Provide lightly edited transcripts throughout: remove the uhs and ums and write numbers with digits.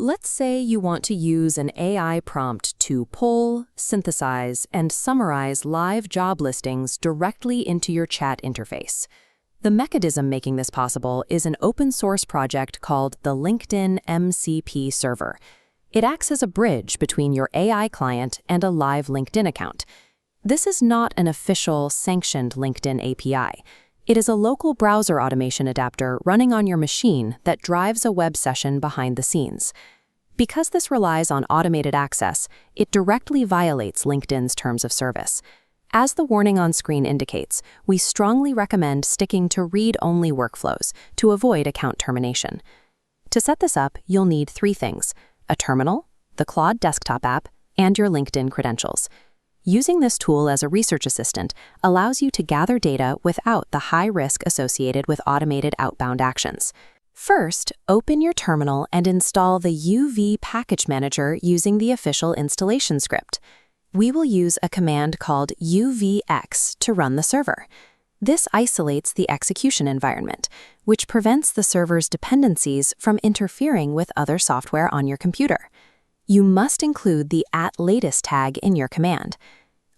Let's say you want to use an AI prompt to pull, synthesize, and summarize live job listings directly into your chat interface. The mechanism making this possible is an open-source project called the LinkedIn MCP server. It acts as a bridge between your AI client and a live LinkedIn account. This is not an official, sanctioned LinkedIn API. It is a local browser automation adapter running on your machine that drives a web session behind the scenes. Because this relies on automated access, it directly violates LinkedIn's terms of service. As the warning on screen indicates, we strongly recommend sticking to read-only workflows to avoid account termination. To set this up, you'll need 3 things: a terminal, the Claude desktop app, and your LinkedIn credentials. Using this tool as a research assistant allows you to gather data without the high risk associated with automated outbound actions. First, open your terminal and install the UV package manager using the official installation script. We will use a command called UVX to run the server. This isolates the execution environment, which prevents the server's dependencies from interfering with other software on your computer. You must include the @latest tag in your command.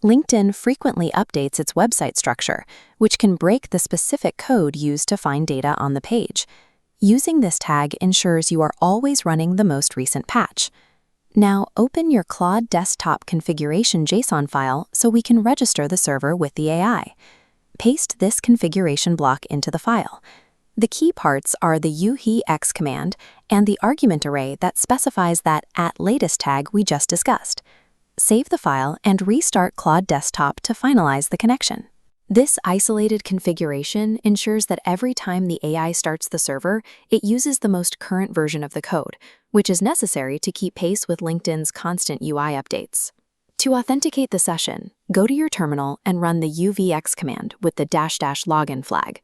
LinkedIn frequently updates its website structure, which can break the specific code used to find data on the page. Using this tag ensures you are always running the most recent patch. Now open your Claude desktop configuration JSON file so we can register the server with the AI. Paste this configuration block into the file. The key parts are the UVX command and the argument array that specifies that @latest tag we just discussed. Save the file and restart Claude Desktop to finalize the connection. This isolated configuration ensures that every time the AI starts the server, it uses the most current version of the code, which is necessary to keep pace with LinkedIn's constant UI updates. To authenticate the session, go to your terminal and run the UVX command with the --login flag.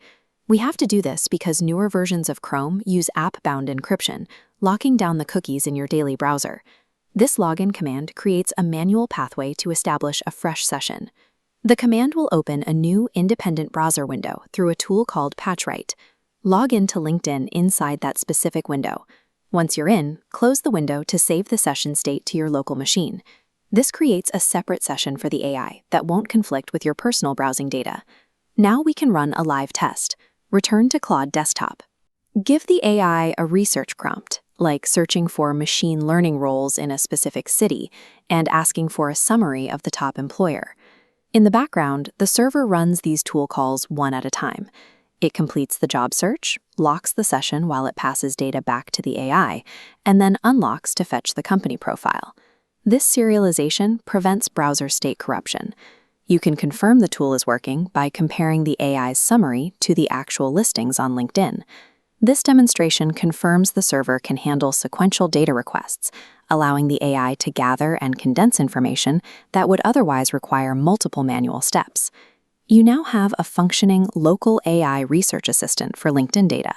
We have to do this because newer versions of Chrome use app-bound encryption, locking down the cookies in your daily browser. This login command creates a manual pathway to establish a fresh session. The command will open a new independent browser window through a tool called Patchright. Log in to LinkedIn inside that specific window. Once you're in, close the window to save the session state to your local machine. This creates a separate session for the AI that won't conflict with your personal browsing data. Now we can run a live test. Return to Claude Desktop. Give the AI a research prompt, like searching for machine learning roles in a specific city and asking for a summary of the top employer. In the background, the server runs these tool calls one at a time. It completes the job search, locks the session while it passes data back to the AI, and then unlocks to fetch the company profile. This serialization prevents browser state corruption. You can confirm the tool is working by comparing the AI's summary to the actual listings on LinkedIn. This demonstration confirms the server can handle sequential data requests, allowing the AI to gather and condense information that would otherwise require multiple manual steps. You now have a functioning local AI research assistant for LinkedIn data.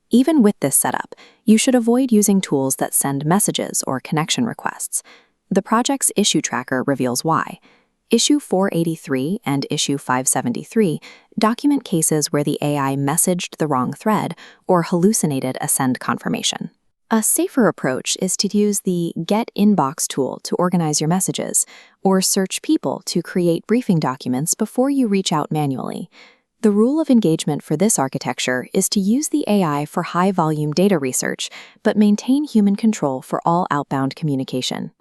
Even with this setup, you should avoid using tools that send messages or connection requests. The project's issue tracker reveals why. Issue 483 and Issue 573 document cases where the AI messaged the wrong thread or hallucinated a send confirmation. A safer approach is to use the Get Inbox tool to organize your messages, or Search People to create briefing documents before you reach out manually. The rule of engagement for this architecture is to use the AI for high-volume data research, but maintain human control for all outbound communication.